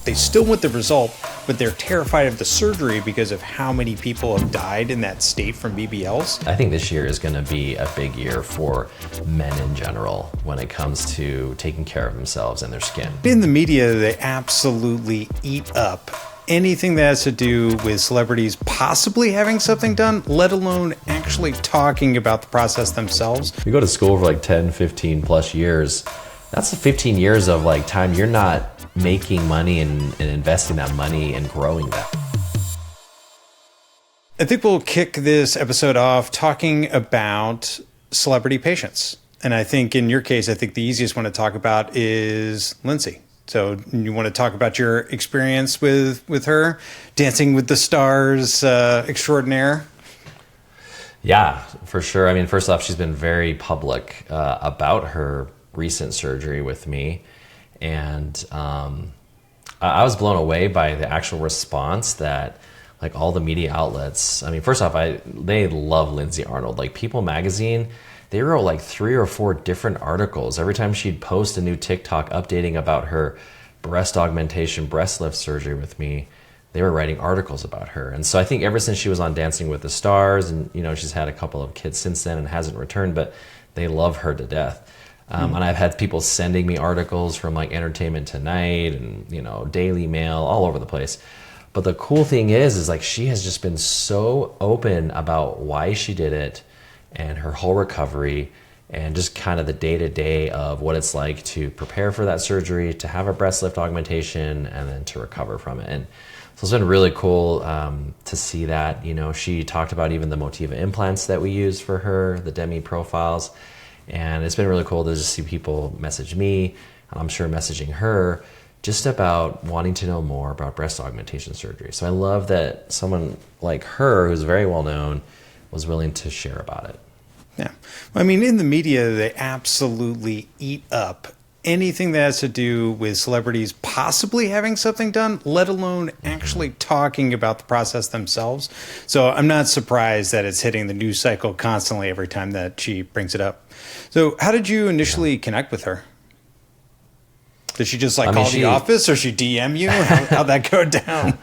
They still want the result, but they're terrified of the surgery because of how many people have died in that state from BBLs. I think this year is going to be a big year for men in general when it comes to taking care of themselves and their skin. In the media, they absolutely eat up anything that has to do with celebrities possibly having something done, let alone actually talking about the process themselves. You go to school for like 10, 15 plus years. That's the 15 years of like time you're not making money and investing that money and growing that. I think we'll kick this episode off talking about celebrity patients. And I think in your case, I think the easiest one to talk about is Lindsay. So you want to talk about your experience with her, Dancing with the Stars extraordinaire? Yeah, for sure. I mean, first off, she's been very public about her recent surgery with me. And I was blown away by the actual response that like all the media outlets, I mean, first off, they love Lindsay Arnold. Like People magazine, they wrote like 3 or 4 different articles. Every time she'd post a new TikTok updating about her breast augmentation, breast lift surgery with me, they were writing articles about her. And so I think ever since she was on Dancing with the Stars, and you know, she's had a couple of kids since then and hasn't returned, but they love her to death. And I've had people sending me articles from like Entertainment Tonight and, you know, Daily Mail, all over the place. But the cool thing is like she has just been so open about why she did it and her whole recovery and just kind of the day-to-day of what it's like to prepare for that surgery, to have a breast lift augmentation, and then to recover from it. And so it's been really cool to see that. You know, she talked about even the Motiva implants that we use for her, the Demi profiles. And it's been really cool to just see people message me, and I'm sure messaging her, just about wanting to know more about breast augmentation surgery. So I love that someone like her, who's very well known, was willing to share about it. Yeah. I mean, in the media, they absolutely eat up anything that has to do with celebrities possibly having something done, let alone actually talking about the process themselves. So I'm not surprised that it's hitting the news cycle constantly every time that she brings it up. So how did you initially connect with her? Did she just call the office, or she DM you? How'd that go down?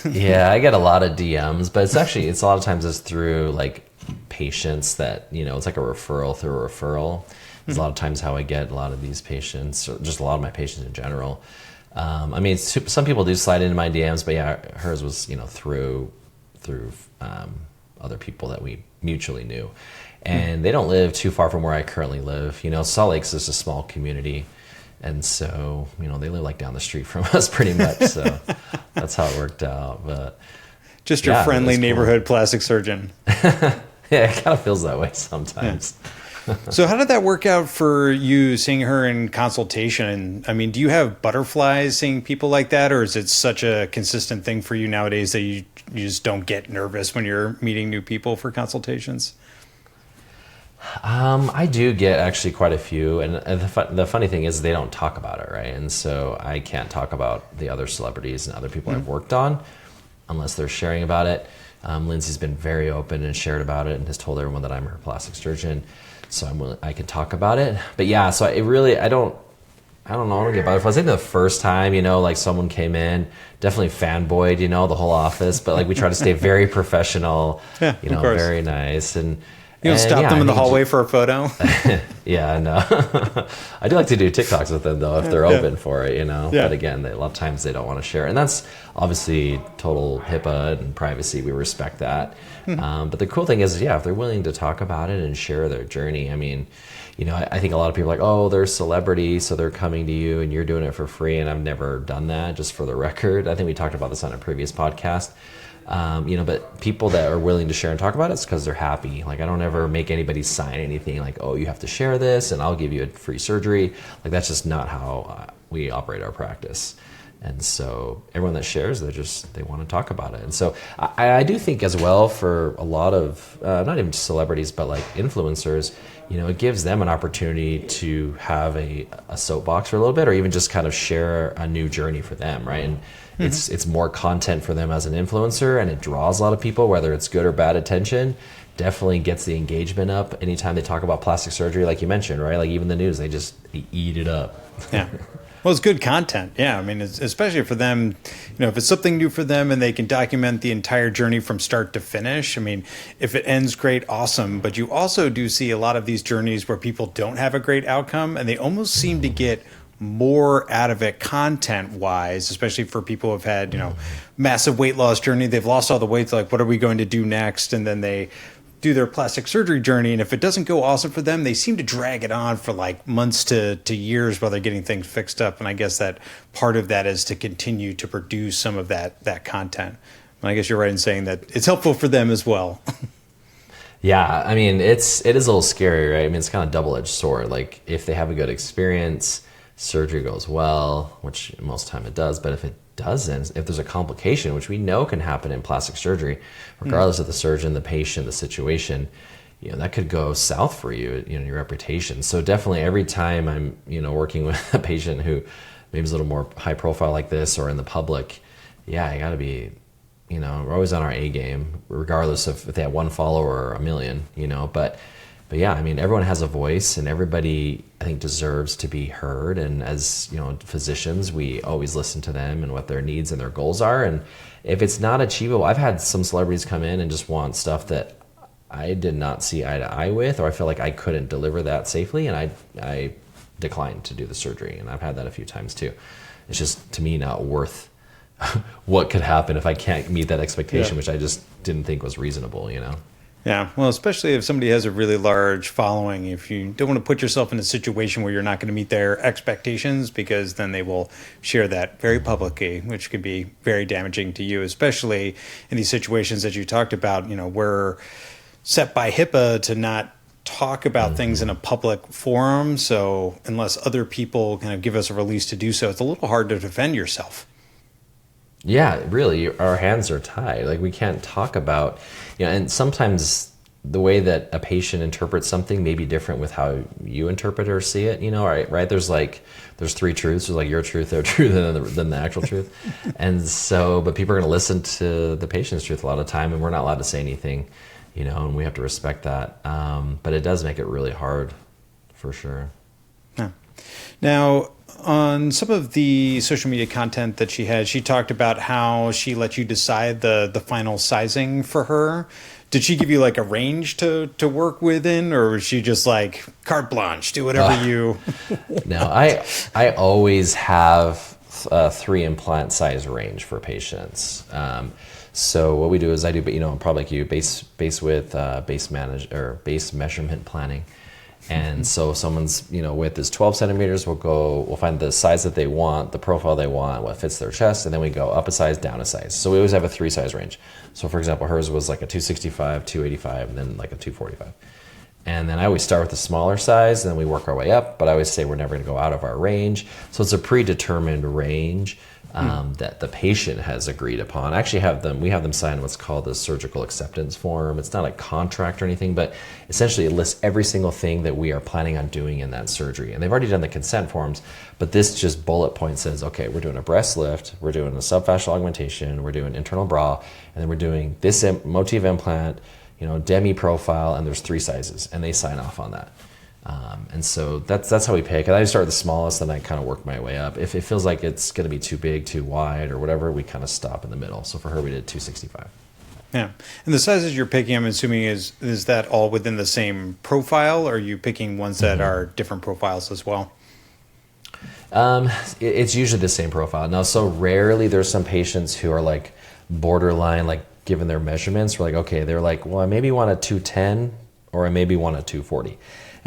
Yeah, I get a lot of DMs, but it's a lot of times it's through like patients that, you know, it's like a referral through a referral. There's a lot of times how I get a lot of these patients, or just a lot of my patients in general. I mean, some people do slide into my DMs, but yeah, hers was, you know, through other people that we mutually knew. And they don't live too far from where I currently live. You know, Salt Lake's just a small community. And so, you know, they live like down the street from us pretty much. So that's how it worked out. But just your friendly neighborhood plastic surgeon. Yeah, it kind of feels that way sometimes. Yeah. So how did that work out for you, seeing her in consultation? I mean, do you have butterflies seeing people like that, or is it such a consistent thing for you nowadays that you just don't get nervous when you're meeting new people for consultations? I do get actually quite a few, and the funny thing is they don't talk about it, right? And so I can't talk about the other celebrities and other people I've worked on unless they're sharing about it. Lindsay's been very open and shared about it and has told everyone that I'm her plastic surgeon, so I can talk about it. But yeah, so I don't know, I don't get butterflies. I think the first time, you know, like someone came in, definitely fanboyed, you know, the whole office, but like we try to stay very professional, yeah, you know, very nice. And you don't stop them in the hallway for a photo? Yeah, I know. I do like to do TikToks with them, though, if they're open for it, you know. Yeah. But again, a lot of times they don't want to share. And that's obviously total HIPAA and privacy. We respect that. But the cool thing is, yeah, if they're willing to talk about it and share their journey, I mean, you know, I think a lot of people are like, oh, they're celebrities, so they're coming to you and you're doing it for free. And I've never done that, just for the record. I think we talked about this on a previous podcast. You know, but people that are willing to share and talk about it's because they're happy. Like, I don't ever make anybody sign anything like, oh, you have to share this and I'll give you a free surgery. Like, that's just not how we operate our practice. And so everyone that shares, they want to talk about it. And so I do think as well, for a lot of, not even just celebrities, but like influencers, you know, it gives them an opportunity to have a soapbox for a little bit, or even just kind of share a new journey for them, right? And it's more content for them as an influencer, and it draws a lot of people, whether it's good or bad attention. Definitely gets the engagement up anytime they talk about plastic surgery, like you mentioned, right? Like even the news, they eat it up. Yeah. Well, it's good content. Yeah. I mean, especially for them, if it's something new for them and they can document the entire journey from start to finish. I mean, if it ends great, awesome. But you also do see a lot of these journeys where people don't have a great outcome and they almost seem to get more out of it content wise, especially for people who've had, massive weight loss journey. They've lost all the weight. Like, what are we going to do next? And then they do their plastic surgery journey. And if it doesn't go awesome for them, they seem to drag it on for like months to years while they're getting things fixed up. And I guess that part of that is to continue to produce some of that content. And I guess you're right in saying that it's helpful for them as well. Yeah, I mean, it is a little scary, right? I mean, it's kind of double-edged sword. Like, if they have a good experience, surgery goes well, which most time it does, but if it doesn't, if there's a complication, which we know can happen in plastic surgery, regardless of the surgeon, the patient, the situation, that could go south for you, your reputation. So definitely every time I'm, working with a patient who maybe is a little more high profile like this or in the public, yeah, you gotta be, we're always on our A game, regardless of if they have one follower or a million, But yeah, I mean, everyone has a voice and everybody, I think, deserves to be heard. And as, physicians, we always listen to them and what their needs and their goals are. And if it's not achievable, I've had some celebrities come in and just want stuff that I did not see eye to eye with, or I feel like I couldn't deliver that safely. And I declined to do the surgery. And I've had that a few times too. It's just, to me, not worth what could happen if I can't meet that expectation, which I just didn't think was reasonable, Yeah, well, especially if somebody has a really large following, if you don't want to put yourself in a situation where you're not going to meet their expectations, because then they will share that very publicly, which could be very damaging to you, especially in these situations that you talked about. We're set by HIPAA to not talk about things in a public forum. So unless other people kind of give us a release to do so, it's a little hard to defend yourself. Yeah, really, our hands are tied. Like, we can't talk about, and sometimes the way that a patient interprets something may be different with how you interpret or see it, right? There's three truths. There's like your truth, their truth, and then the actual truth. And so, but people are going to listen to the patient's truth a lot of time, and we're not allowed to say anything, and we have to respect that. But it does make it really hard, for sure. Yeah. Now, on some of the social media content that she had, she talked about how she let you decide the final sizing for her. Did she give you like a range to work within, or was she just like carte blanche, do whatever you... No, I always have a 3 implant size range for patients. So what we do is I do, probably like you, base width, base measurement planning. And so if someone's width is 12 centimeters, we'll find the size that they want, the profile they want, what fits their chest, and then we go up a size, down a size. So we always have a 3 size range. So for example, hers was like a 265, 285, and then like a 245. And then I always start with the smaller size, and then we work our way up, but I always say we're never gonna go out of our range. So it's a predetermined range that the patient has agreed upon. I actually we have them sign what's called the surgical acceptance form. It's not a contract or anything, but essentially it lists every single thing that we are planning on doing in that surgery. And they've already done the consent forms, but this just bullet point says, okay, we're doing a breast lift, we're doing a subfascial augmentation, we're doing internal bra, and then we're doing this motif implant, demi profile, and there's 3 sizes, and they sign off on that. And so that's how we pick. And I start with the smallest, and I kind of work my way up. If it feels like it's going to be too big, too wide, or whatever, we kind of stop in the middle. So for her, we did 265. Yeah. And the sizes you're picking, I'm assuming, is that all within the same profile, or are you picking ones that are different profiles as well? It's usually the same profile. Now, so rarely there's some patients who are like borderline, like given their measurements, we're like, okay, they're like, well, I maybe want a 210 or I maybe want a 240.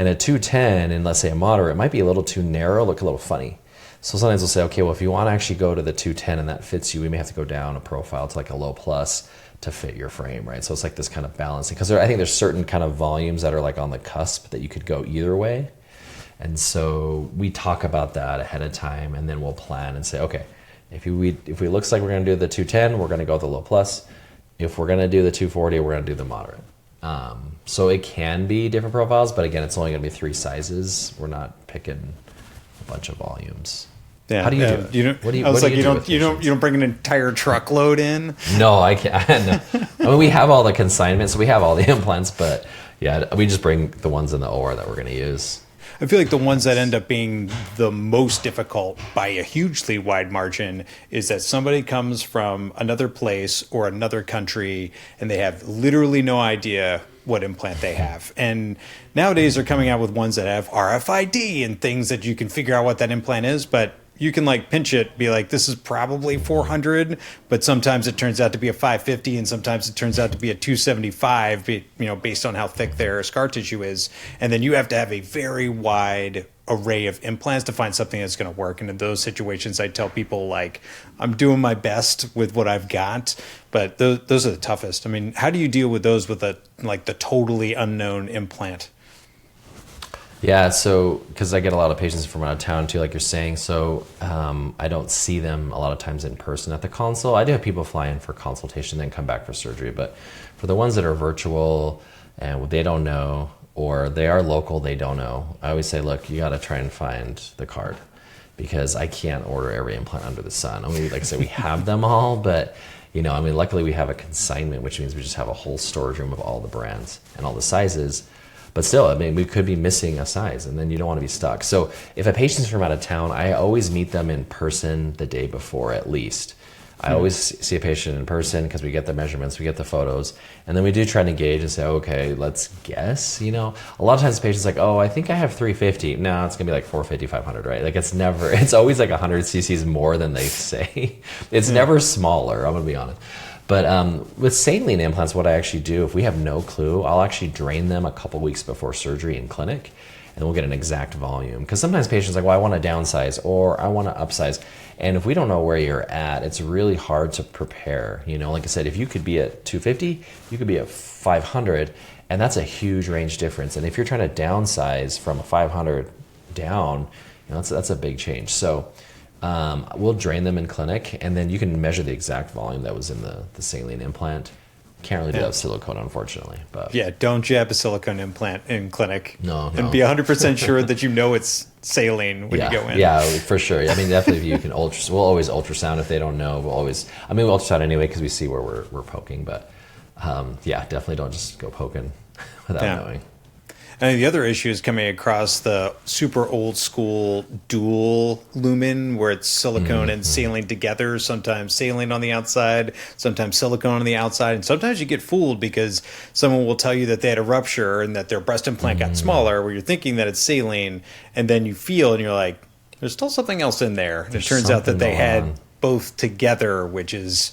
And a 210 in, let's say, a moderate might be a little too narrow, look a little funny. So sometimes we'll say, okay, well, if you want to actually go to the 210 and that fits you, we may have to go down a profile to like a low plus to fit your frame, right? So it's like this kind of balancing, because I think there's certain kind of volumes that are like on the cusp that you could go either way. And so we talk about that ahead of time, and then we'll plan and say, okay, if it looks like we're going to do the 210, we're going to go with the low plus. If we're going to do the 240, we're going to do the moderate. So it can be different profiles, but again, it's only going to be 3 sizes. We're not picking a bunch of volumes. Yeah. How do you do it? You don't bring an entire truckload in. No, I can't. No. I mean, we have all the consignments, so we have all the implants, but yeah, we just bring the ones in the OR that we're going to use. I feel like the ones that end up being the most difficult by a hugely wide margin is that somebody comes from another place or another country and they have literally no idea what implant they have. And nowadays they're coming out with ones that have RFID and things that you can figure out what that implant is, but you can like pinch it, be like, this is probably 400, but sometimes it turns out to be a 550 and sometimes it turns out to be a 275, based on how thick their scar tissue is. And then you have to have a very wide array of implants to find something that's going to work. And in those situations, I tell people like, I'm doing my best with what I've got, but those are the toughest. I mean, how do you deal with those with the totally unknown implant? Yeah, so because I get a lot of patients from out of town too, like you're saying, so I don't see them a lot of times in person at the console. I do have people fly in for consultation, then come back for surgery. But for the ones that are virtual and they don't know, or they are local, they don't know, I always say, look, you got to try and find the card, because I can't order every implant under the sun. I mean, like I said, we have them all, but luckily we have a consignment, which means we just have a whole storage room of all the brands and all the sizes. But still, I mean, we could be missing a size, and then you don't want to be stuck. So if a patient's from out of town, I always meet them in person the day before at least. I always see a patient in person because we get the measurements, we get the photos, and then we do try to engage and say, okay, let's guess. A lot of times the patient's like, oh, I think I have 350. No, it's going to be like 450, 500, right? Like it's always like 100 cc's more than they say. It's never smaller, I'm going to be honest. But with saline implants, what I actually do, if we have no clue, I'll actually drain them a couple weeks before surgery in clinic, and we'll get an exact volume. Because sometimes patients are like, well, I want to downsize or I want to upsize. And if we don't know where you're at, it's really hard to prepare. Like I said, if you could be at 250, you could be at 500, and that's a huge range difference. And if you're trying to downsize from a 500 down, that's a big change. So we'll drain them in clinic, and then you can measure the exact volume that was in the saline implant. Can't really do that with silicone, unfortunately. But yeah, don't jab a silicone implant in clinic. No. And be 100% sure that it's saline when you go in. Yeah, for sure. I mean, definitely if you can we'll always ultrasound if they don't know. We'll ultrasound anyway because we see where we're poking. But definitely don't just go poking without knowing. And the other issue is coming across the super old school dual lumen where it's silicone and saline together, sometimes saline on the outside, sometimes silicone on the outside. And sometimes you get fooled because someone will tell you that they had a rupture and that their breast implant got smaller, where you're thinking that it's saline, and then you feel and you're like, there's still something else in there. And it turns out that they had both together, which is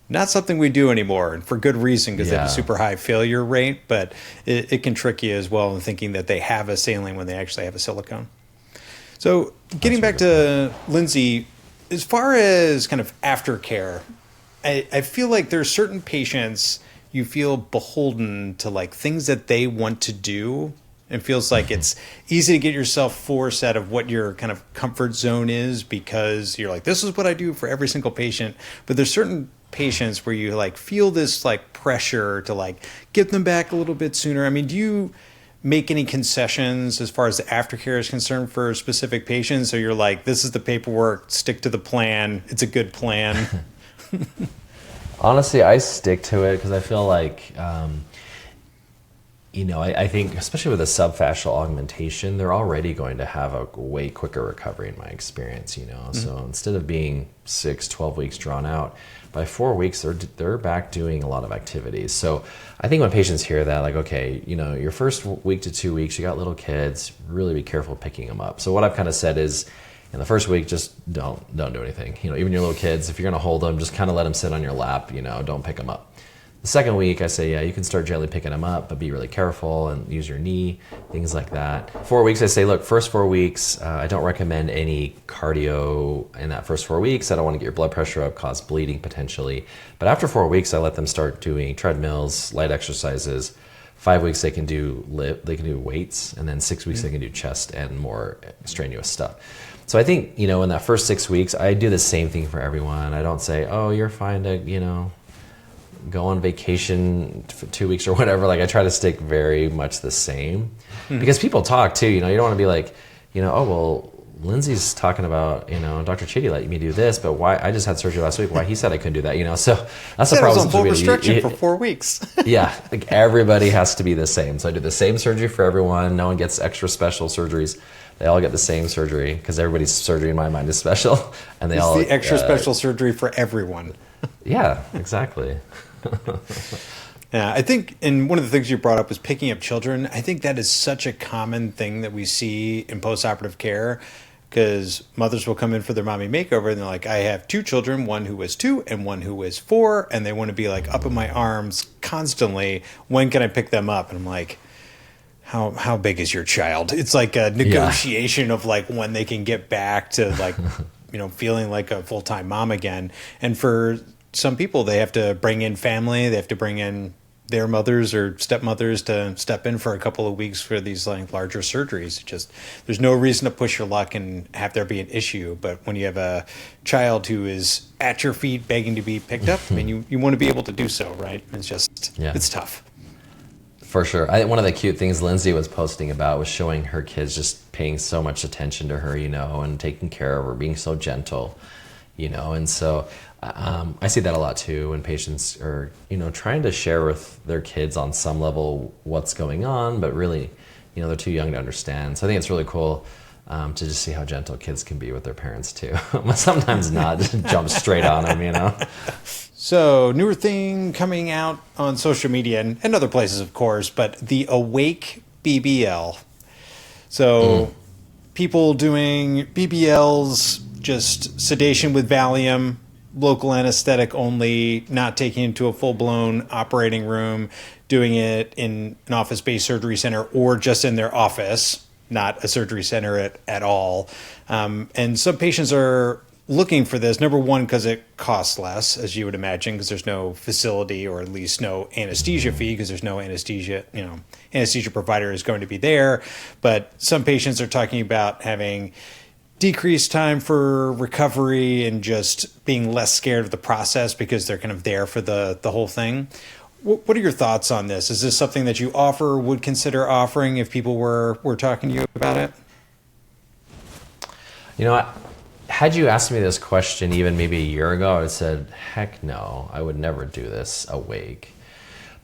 not something we do anymore, and for good reason, because they have a super high failure rate, but it can trick you as well in thinking that they have a saline when they actually have a silicone. So getting back to Lindsay, as far as kind of aftercare, I feel like there's certain patients you feel beholden to like things that they want to do. It feels like it's easy to get yourself forced out of what your kind of comfort zone is, because you're like, this is what I do for every single patient. But there's certain patients where you like feel this like pressure to like get them back a little bit sooner. I mean, do you make any concessions as far as the aftercare is concerned for specific patients? Or you're like, this is the paperwork, stick to the plan. It's a good plan. Honestly, I stick to it because I feel like, I think especially with a subfascial augmentation, they're already going to have a way quicker recovery in my experience, So instead of being 6-12 weeks drawn out, by 4 weeks, they're back doing a lot of activities. So I think when patients hear that, like, okay, your first week to 2 weeks, you got little kids, really be careful picking them up. So what I've kind of said is, in the first week, just don't do anything. Even your little kids, if you're going to hold them, just kind of let them sit on your lap, don't pick them up. The second week, I say, yeah, you can start gently picking them up, but be really careful and use your knee, things like that. 4 weeks, I say, look, first 4 weeks, I don't recommend any cardio in that first 4 weeks. I don't want to get your blood pressure up, cause bleeding potentially. But after 4 weeks, I let them start doing treadmills, light exercises. 5 weeks, they can do weights, and then 6 weeks, they can do chest and more strenuous stuff. So I think, in that first 6 weeks, I do the same thing for everyone. I don't say, oh, you're fine to, go on vacation for 2 weeks or whatever. Like I try to stick very much the same because people talk too, you don't want to be like, oh, well, Lindsay's talking about, Dr. Chitty let me do this, but why? I just had surgery last week. Why he said I couldn't do that, So that's the Said I was problem. on full restriction for 4 weeks. Yeah, like everybody has to be the same. So I do the same surgery for everyone. No one gets extra special surgeries. They all get the same surgery because everybody's surgery in my mind is special, and they all the extra special surgery for everyone. Yeah, exactly. Yeah, I think, and one of the things you brought up was picking up children. I think that is such a common thing that we see in postoperative care, because mothers will come in for their mommy makeover and they're like, I have 2 children, one who was 2 and one who was 4, and they want to be like up in my arms constantly. When can I pick them up? And I'm like, how big is your child? It's like a negotiation of like when they can get back to like, feeling like a full-time mom again. And for some people, they have to bring in family. They have to bring in their mothers or stepmothers to step in for a couple of weeks for these like larger surgeries. There's no reason to push your luck and have there be an issue. But when you have a child who is at your feet begging to be picked up, I mean, you want to be able to do so, right? It's tough. For sure. One of the cute things Lindsay was posting about was showing her kids just paying so much attention to her, and taking care of her, being so gentle, and so I see that a lot too when patients are, trying to share with their kids on some level what's going on, but really, they're too young to understand. So I think it's really cool to just see how gentle kids can be with their parents too. Sometimes not, just jump straight on them, So, newer thing coming out on social media and other places, of course, but the Awake BBL. So, people doing BBLs, just sedation with Valium, local anesthetic only, not taking it to a full-blown operating room, doing it in an office-based surgery center or just in their office, not a surgery center at all. And some patients are looking for this, number one, because it costs less, as you would imagine, because there's no facility or at least no anesthesia fee, because there's no anesthesia, anesthesia provider is going to be there. But some patients are talking about having decreased time for recovery and just being less scared of the process because they're kind of there for the whole thing. What are your thoughts on this? Is this something that you offer, would consider offering if people were talking to you about it? Had you asked me this question even maybe a year ago, I would have said, heck no, I would never do this awake.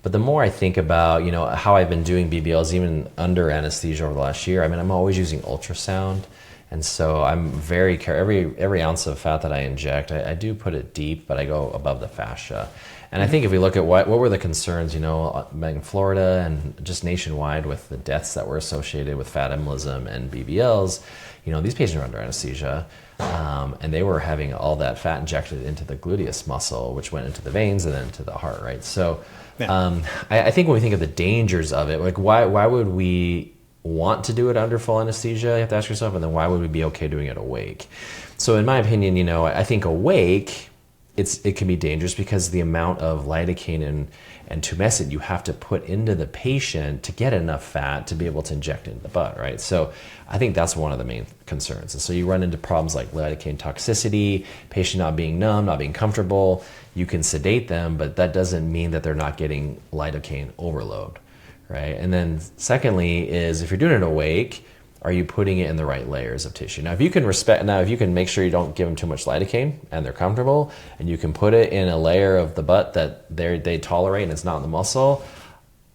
But the more I think about, how I've been doing BBLs even under anesthesia over the last year, I'm always using ultrasound. And so I'm very careful. Every ounce of fat that I inject, I do put it deep, but I go above the fascia. And I think if we look at what were the concerns, in Florida and just nationwide with the deaths that were associated with fat embolism and BBLs, these patients are under anesthesia. And they were having all that fat injected into the gluteus muscle, which went into the veins and then into the heart, right? So I think when we think of the dangers of it, like why would we want to do it under full anesthesia? You have to ask yourself, and then why would we be okay doing it awake? So in my opinion, I think awake, it can be dangerous because the amount of lidocaine and tumescent you have to put into the patient to get enough fat to be able to inject into the butt, right? So I think that's one of the main concerns. And so you run into problems like lidocaine toxicity, patient not being numb, not being comfortable. You can sedate them, but that doesn't mean that they're not getting lidocaine overload, right? And then secondly is if you're doing it awake, are you putting it in the right layers of tissue? Now, if you can make sure you don't give them too much lidocaine and they're comfortable, and you can put it in a layer of the butt that they tolerate and it's not in the muscle,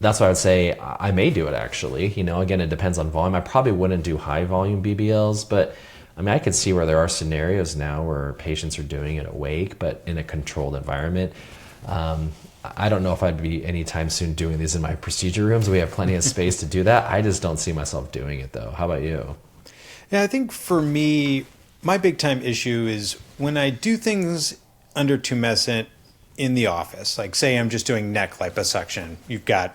that's why I would say I may do it actually. Again, it depends on volume. I probably wouldn't do high volume BBLs, but I could see where there are scenarios now where patients are doing it awake, but in a controlled environment. I don't know if I'd be anytime soon doing these in my procedure rooms. We have plenty of space to do that. I just don't see myself doing it though. How about you? Yeah, I think for me, my big time issue is when I do things under tumescent in the office, like say I'm just doing neck liposuction, you've got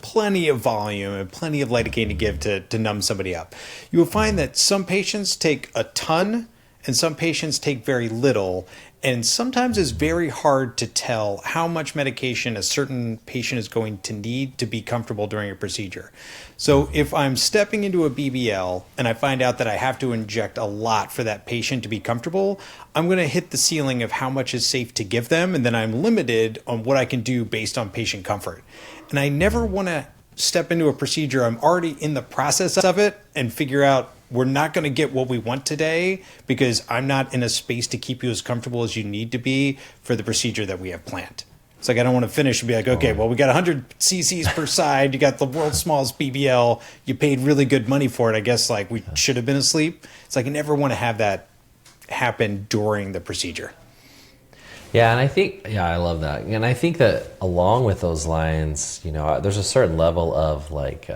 plenty of volume and plenty of lidocaine to give to numb somebody up. You will find that some patients take a ton and some patients take very little. And sometimes it's very hard to tell how much medication a certain patient is going to need to be comfortable during a procedure. So if I'm stepping into a BBL and I find out that I have to inject a lot for that patient to be comfortable, I'm going to hit the ceiling of how much is safe to give them, and then I'm limited on what I can do based on patient comfort. And I never want to step into a procedure I'm already in the process of it and figure out we're not going to get what we want today because I'm not in a space to keep you as comfortable as you need to be for the procedure that we have planned. It's like I don't want to finish and be like, okay, well, we got 100 cc's per side. You got the world's smallest BBL. You paid really good money for it. I guess like we should have been asleep. It's like I never want to have that happen during the procedure. Yeah, and I think, I love that. And I think that along with those lines, there's a certain level of like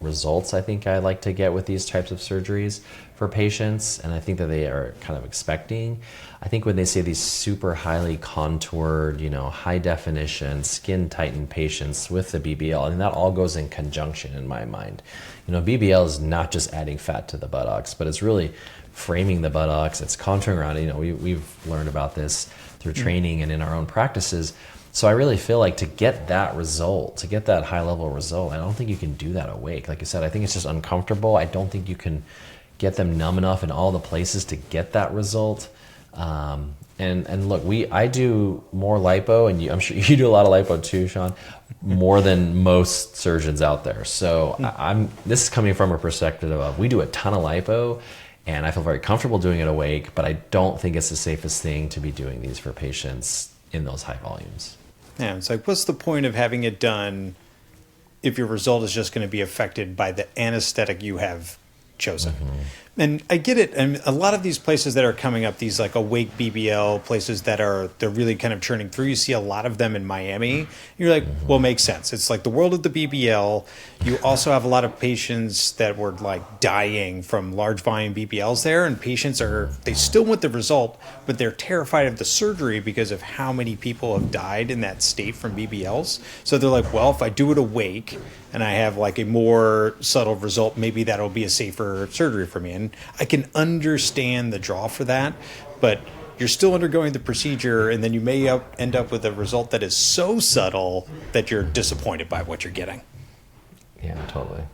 results I think I like to get with these types of surgeries for patients, and I think that they are kind of expecting. I think when they say these super highly contoured, high definition, skin tightened patients with the BBL, and that all goes in conjunction in my mind. BBL is not just adding fat to the buttocks, but it's really framing the buttocks, it's contouring around it. We've learned about this through training and in our own practices. So I really feel like to get that result, to get that high level result, I don't think you can do that awake. Like you said, I think it's just uncomfortable. I don't think you can get them numb enough in all the places to get that result. And look, I do more lipo, and I'm sure you do a lot of lipo too, Sean, more than most surgeons out there. So this is coming from a perspective of we do a ton of lipo, and I feel very comfortable doing it awake, but I don't think it's the safest thing to be doing these for patients in those high volumes. Yeah, it's like, what's the point of having it done if your result is just going to be affected by the anesthetic you have chosen? And I get it. And a lot of these places that are coming up, these like awake BBL places they're really kind of churning through. You see a lot of them in Miami. You're like, well, makes sense. It's like the world of the BBL. You also have a lot of patients that were like dying from large volume BBLs there, and patients they still want the result, but they're terrified of the surgery because of how many people have died in that state from BBLs. So they're like, well, if I do it awake and I have like a more subtle result, maybe that'll be a safer surgery for me. And I can understand the draw for that, but you're still undergoing the procedure, and then you may end up with a result that is so subtle that you're disappointed by what you're getting. Yeah, totally.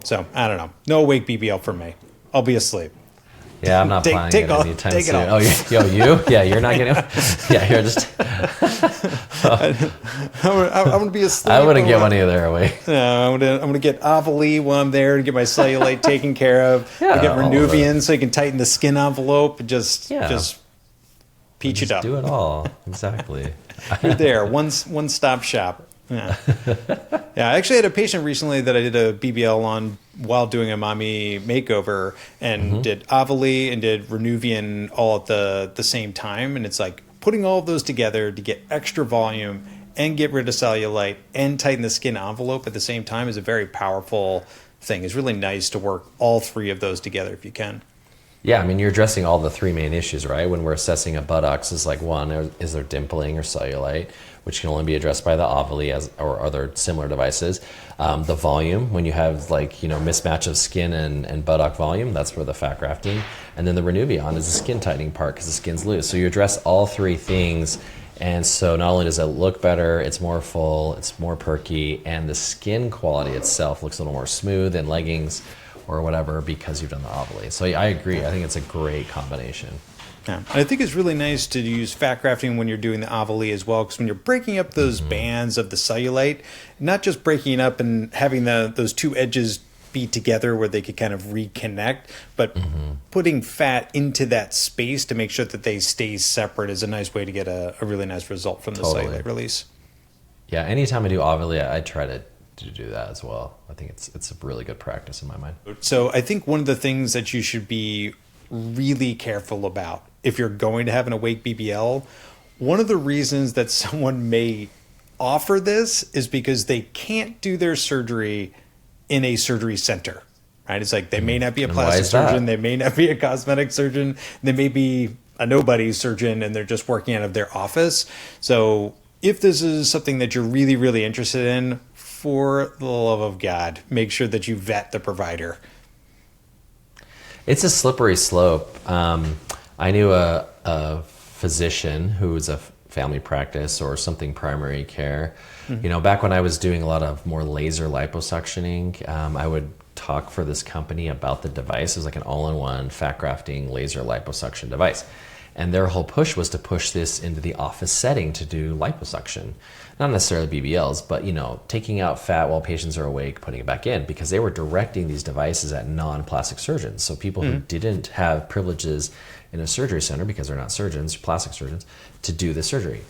So, I don't know. No awake BBL for me. I'll be aslep. Yeah, I'm not planning it anytime soon. Off. Oh, you? Yeah, you're not getting. Yeah, you're just. I'm gonna be asleep. I wouldn't get one either away. No, I'm gonna get Avali while I'm there to get my cellulite taken care of. Yeah, I get Renuvian so you can tighten the skin envelope and just peach it up. Do it all exactly. You're there, one stop shop. Yeah. I actually had a patient recently that I did a BBL on while doing a mommy makeover, and did Avali and did Renuvian all at the same time. And it's like putting all of those together to get extra volume and get rid of cellulite and tighten the skin envelope at the same time is a very powerful thing. It's really nice to work all three of those together if you can. Yeah, I mean, you're addressing all the three main issues, right? When we're assessing a buttocks, is like one, is there dimpling or cellulite, which can only be addressed by the Avali or other similar devices. The volume, when you have mismatch of skin and buttock volume, that's where the fat grafting. And then the Renuvion is the skin tightening part because the skin's loose. So you address all three things. And so not only does it look better, it's more full, it's more perky, and the skin quality itself looks a little more smooth in leggings or whatever because you've done the Avali. So I agree. I think it's a great combination. Yeah. And I think it's really nice to use fat grafting when you're doing the Avali as well, because when you're breaking up those bands of the cellulite, not just breaking it up and having those two edges be together where they could kind of reconnect, but putting fat into that space to make sure that they stay separate is a nice way to get a really nice result from the cellulite release. Yeah, anytime I do Avali, I try to do that as well. I think it's a really good practice in my mind. So I think one of the things that you should be really careful about if you're going to have an awake BBL, one of the reasons that someone may offer this is because they can't do their surgery in a surgery center, right? It's like they may not be a plastic surgeon, they may not be a cosmetic surgeon, they may be a nobody surgeon and they're just working out of their office. So if this is something that you're really, really interested in, for the love of God, make sure that you vet the provider. It's a slippery slope. I knew a physician who was a family practice or something primary care. Back when I was doing a lot of more laser liposuctioning, I would talk for this company about the device. It was like an all-in-one fat grafting laser liposuction device. And their whole push was to push this into the office setting to do liposuction. Not necessarily BBLs, but taking out fat while patients are awake, putting it back in, because they were directing these devices at non-plastic surgeons. So people who didn't have privileges in a surgery center, because they're not surgeons, plastic surgeons, to do the surgery.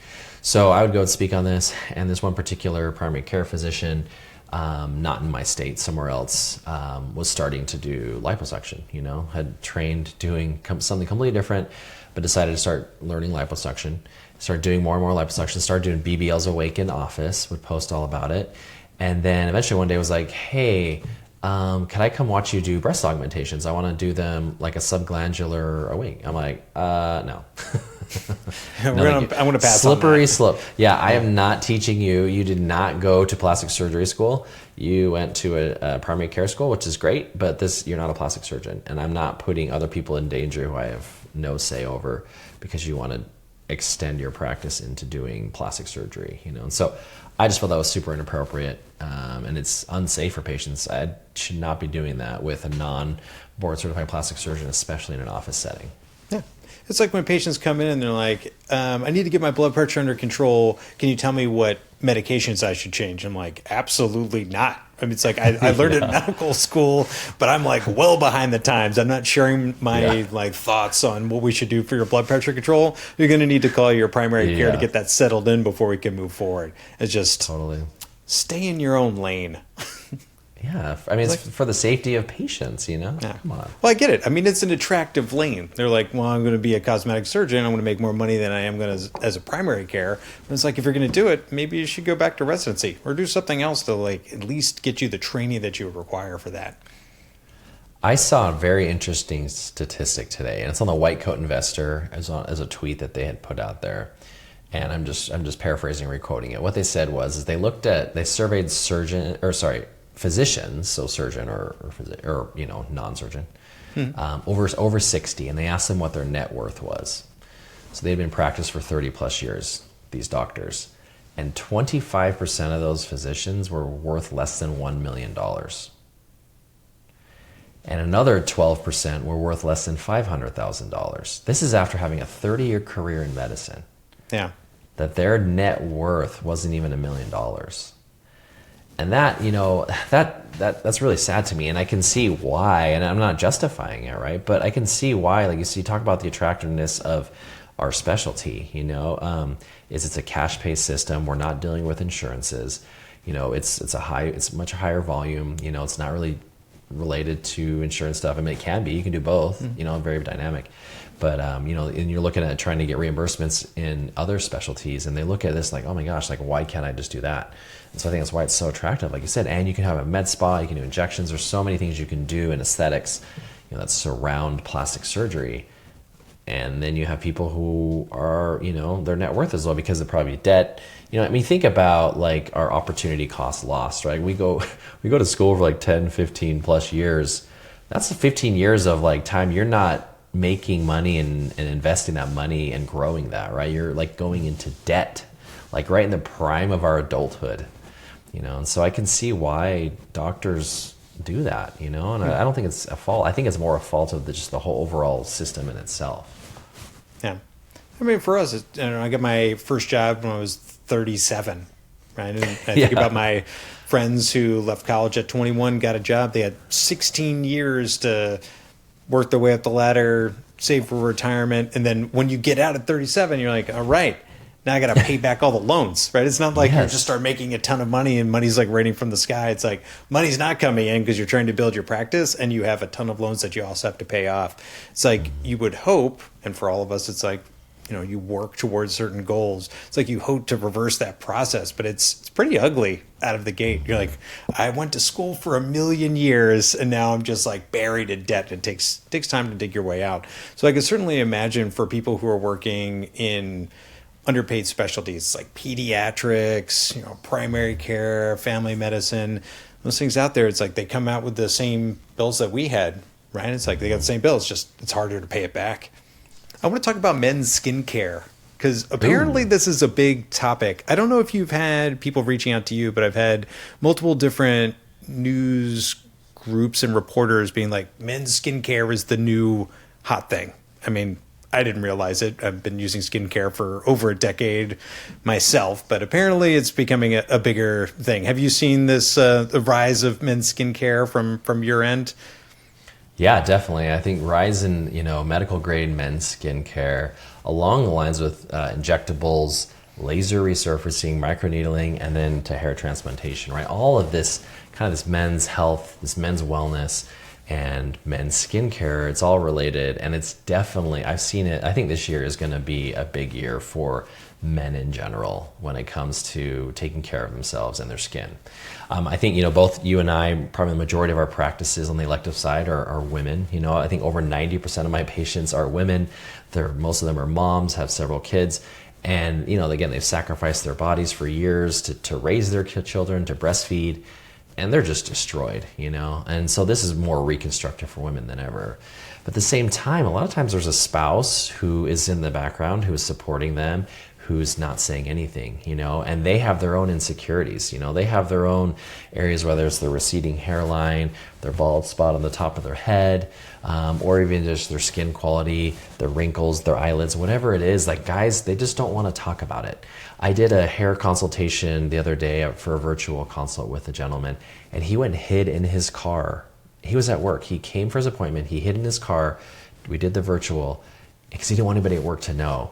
So I would go and speak on this, and this one particular primary care physician, not in my state, somewhere else, was starting to do liposuction, had trained doing something completely different, but decided to start learning liposuction, started doing more and more liposuction, started doing BBLs awake in office, would post all about it. And then eventually one day was like, hey, can I come watch you do breast augmentations? I want to do them like a subglandular awake. I'm like, no. I'm going to pass Slippery on that. slope. Yeah, I am not teaching you. You did not go to plastic surgery school. You went to a primary care school, which is great, but you're not a plastic surgeon. And I'm not putting other people in danger who I have no say over because you want to extend your practice into doing plastic surgery, And so I just felt that was super inappropriate, and it's unsafe for patients. I should not be doing that with a non-board certified plastic surgeon, especially in an office setting. Yeah. It's like when patients come in and they're like, I need to get my blood pressure under control. Can you tell me what medications I should change? I'm like, absolutely not. I mean, it's like I learned it in medical school, but I'm like well behind the times. I'm not sharing my thoughts on what we should do for your blood pressure control. You're going to need to call your primary care to get that settled in before we can move forward. It's just totally stay in your own lane. Yeah, I mean, it's for the safety of patients, Yeah. Come on. Well, I get it. I mean, it's an attractive lane. They're like, well, I'm going to be a cosmetic surgeon. I'm going to make more money than I am going to as a primary care. But it's like, if you're going to do it, maybe you should go back to residency or do something else to at least get you the training that you would require for that. I saw a very interesting statistic today, and it's on the White Coat Investor as a tweet that they had put out there. And I'm just paraphrasing and requoting it. What they said was they surveyed physicians, so surgeon or non-surgeon, over 60, and they asked them what their net worth was. So they'd been in practice for 30 plus years, these doctors, and 25% of those physicians were worth less than $1 million. And another 12% were worth less than $500,000. This is after having a 30-year career in medicine. Yeah. That their net worth wasn't even $1 million. And that, that's really sad to me. And I can see why, and I'm not justifying it, right? But I can see why, like you talk about the attractiveness of our specialty, it's a cash pay system. We're not dealing with insurances. It's much higher volume. It's not really related to insurance stuff. I mean, it can be, you can do both, very dynamic. But, and you're looking at trying to get reimbursements in other specialties, and they look at this like, oh my gosh, like, why can't I just do that? And so I think that's why it's so attractive, like you said. And you can have a med spa, you can do injections. There's so many things you can do in aesthetics, that surround plastic surgery. And then you have people who are, their net worth is low because of probably debt. Think about like our opportunity cost lost, right? We go to school for like 10, 15 plus years. That's 15 years of like time you're not making money and investing that money and growing that, right? You're like going into debt, like right in the prime of our adulthood, and so I can see why doctors do that, and I don't think it's a fault. I think it's more a fault of just the whole overall system in itself. Yeah. I mean, for us, I got my first job when I was 37, right? And I think about my friends who left college at 21, got a job. They had 16 years to work their way up the ladder, save for retirement. And then when you get out at 37, you're like, all right, now I got to pay back all the loans, right? It's not like you just start making a ton of money and money's like raining from the sky. It's like money's not coming in because you're trying to build your practice and you have a ton of loans that you also have to pay off. It's like you would hope, and for all of us, it's like, you work towards certain goals. It's like you hope to reverse that process, but it's pretty ugly out of the gate. You're like, I went to school for 1 million years and now I'm just like buried in debt. It takes time to dig your way out. So I could certainly imagine for people who are working in underpaid specialties like pediatrics, primary care, family medicine, those things out there, it's like they come out with the same bills that we had, right? It's like they got the same bills, just it's harder to pay it back. I want to talk about men's skincare because apparently this is a big topic. I don't know if you've had people reaching out to you, but I've had multiple different news groups and reporters being like, men's skincare is the new hot thing. I mean, I didn't realize it. I've been using skincare for over a decade myself, but apparently it's becoming a bigger thing. Have you seen this the rise of men's skincare from your end? Yeah, definitely. I think rise in, medical grade men's skincare along the lines with injectables, laser resurfacing, microneedling, and then to hair transplantation, right? All of this kind of this men's health, this men's wellness and men's skincare, it's all related. And it's definitely, I've seen it. I think this year is going to be a big year for men in general when it comes to taking care of themselves and their skin. I think, both you and I, probably the majority of our practices on the elective side are women. I think over 90% of my patients are women. Most of them are moms, have several kids. And, again, they've sacrificed their bodies for years to raise their children, to breastfeed, and they're just destroyed, And so this is more reconstructive for women than ever. But at the same time, a lot of times there's a spouse who is in the background, who is supporting them, who's not saying anything, and they have their own insecurities, they have their own areas, whether it's their receding hairline, their bald spot on the top of their head, or even just their skin quality, their wrinkles, their eyelids, whatever it is. Like guys, they just don't want to talk about it. I did a hair consultation the other day for a virtual consult with a gentleman, and he went and hid in his car. He was at work. He came for his appointment. He hid in his car. We did the virtual because he didn't want anybody at work to know,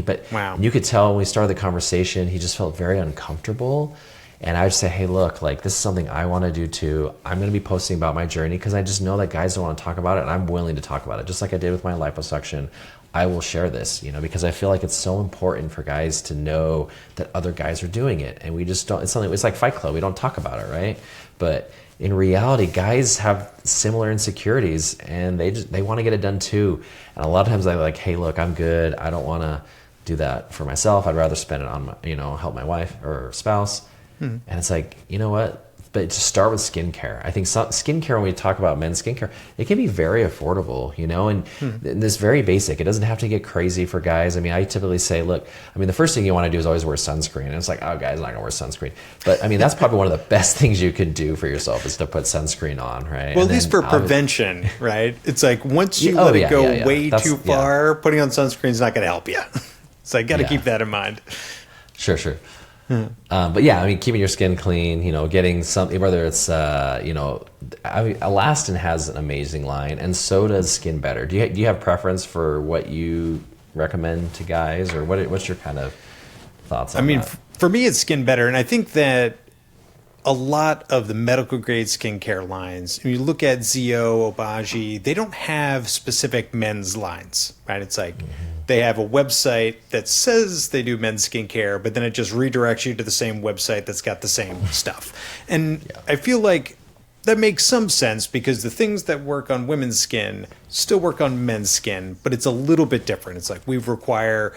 but wow. You could tell when we started the conversation, he just felt very uncomfortable. And I would say, hey, look, like this is something I want to do too. I'm going to be posting about my journey because I just know that guys don't want to talk about it, and I'm willing to talk about it. Just like I did with my liposuction, I will share this, because I feel like it's so important for guys to know that other guys are doing it. And we just don't, it's like Fight Club. We don't talk about it, right? But in reality, guys have similar insecurities and they want to get it done too. And a lot of times they're like, hey, look, I'm good. I don't want to do that for myself. I'd rather spend it on my, help my wife or spouse. And it's like, you know what? But to start with skincare, I think skincare, when we talk about men's skincare, it can be very affordable, and this very basic. It doesn't have to get crazy for guys. I mean, I typically say, look, the first thing you want to do is always wear sunscreen. And it's like, oh, guys, I'm not going to wear sunscreen. But that's probably one of the best things you can do for yourself is to put sunscreen on, right? Well, at least for prevention, right? It's like once you let it go way too far, putting on sunscreen is not going to help you. So I got to keep that in mind. Sure. But yeah, keeping your skin clean, getting something, whether it's, Elastin has an amazing line, and so does Skin Better. Do you have preference for what you recommend to guys, or what's your kind of thoughts on that? For me, it's Skin Better, and I think that a lot of the medical grade skincare lines, when you look at Zio, Obagi, they don't have specific men's lines, right? It's like they have a website that says they do men's skincare, but then it just redirects you to the same website that's got the same stuff. And I feel like that makes some sense because the things that work on women's skin still work on men's skin, but it's a little bit different. It's like we require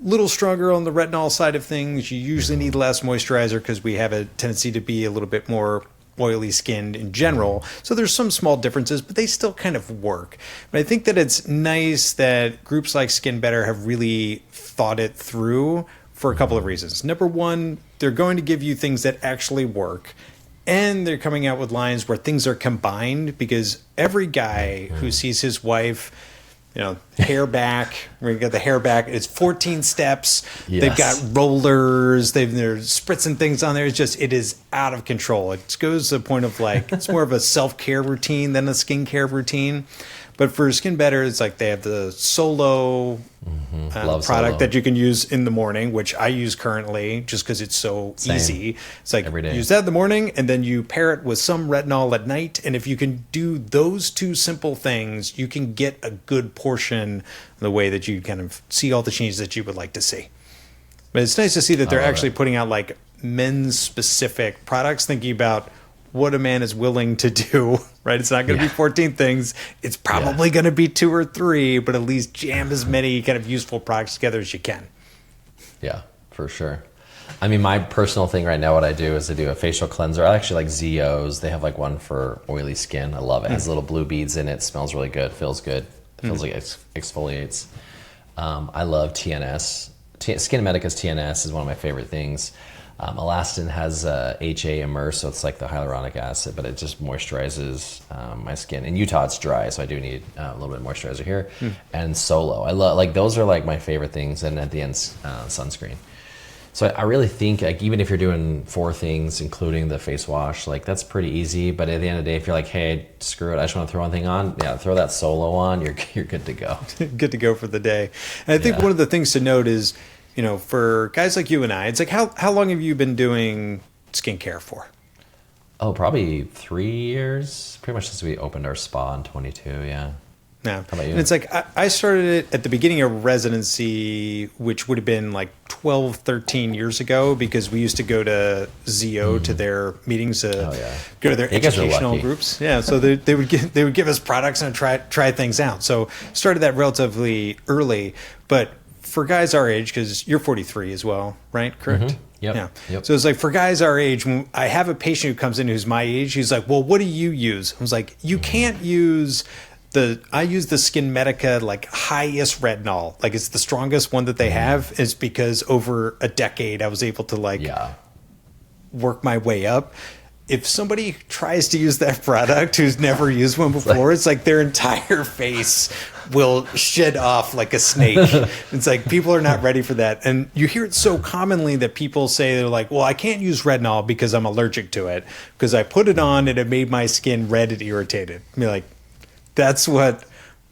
little stronger on the retinol side of things. You usually need less moisturizer because we have a tendency to be a little bit more oily skinned in general. So there's some small differences, but they still kind of work. But I think that it's nice that groups like Skin Better have really thought it through for a couple of reasons. Number one, they're going to give you things that actually work. And they're coming out with lines where things are combined, because every guy who sees his wife, hair back, we got the hair back, it's 14 steps. Yes. They've got rollers, they're spritzing things on there. It is out of control. It goes to the point of like, it's more of a self-care routine than a skincare routine. But for Skin Better, it's like they have the Solo product Solo that you can use in the morning, which I use currently just because it's so easy. It's like use that in the morning and then you pair it with some retinol at night. And if you can do those two simple things, you can get a good portion of the way that you kind of see all the changes that you would like to see. But it's nice to see that they're actually putting out like men's specific products, thinking about what a man is willing to do, right? It's not going to be 14 things. It's probably going to be 2 or 3, but at least jam as many kind of useful products together as you can. Yeah, for sure. My personal thing right now, what I do is I do a facial cleanser. I actually like Zios. They have like one for oily skin. I love it. It has little blue beads in it. Smells really good. Feels good. It feels like it exfoliates. I love TNS. Skin Medica's TNS is one of my favorite things. Elastin has HA immerse, so it's like the hyaluronic acid, but it just moisturizes my skin. In Utah, it's dry, so I do need a little bit of moisturizer here. And Solo, I love, like, those are like my favorite things. And at the end, sunscreen. So I really think, like, even if you're doing 4 things, including the face wash, like, that's pretty easy. But at the end of the day, if you're like, hey, screw it, I just want to throw one thing on, yeah, throw that Solo on, you're good to go. Good to go for the day. And I think one of the things to note is, you know, for guys like you and I, it's like, how long have you been doing skincare for? Oh, probably 3 years, pretty much since we opened our spa in 22, yeah. Yeah. How about you? And it's like, I started it at the beginning of residency, which would have been like 12, 13 years ago, because we used to go to ZO to their meetings, go to their educational groups. Yeah. So they would give us products and try things out. So started that relatively early, but for guys our age, because you're 43 as well, right? Correct? Mm-hmm. Yep. Yeah. So it's like, for guys our age, when I have a patient who comes in who's my age, he's like, well, what do you use? I was like, you can't use I use the Skin Medica, like, highest retinol. Like, it's the strongest one that they have. Is because over a decade I was able to, like, work my way up. If somebody tries to use that product who's never used one before, it's like their entire face will shed off like a snake. It's like, people are not ready for that. And you hear it so commonly that people say, they're like, well, I can't use retinol because I'm allergic to it, because I put it on and it made my skin red and irritated. I mean, like, that's what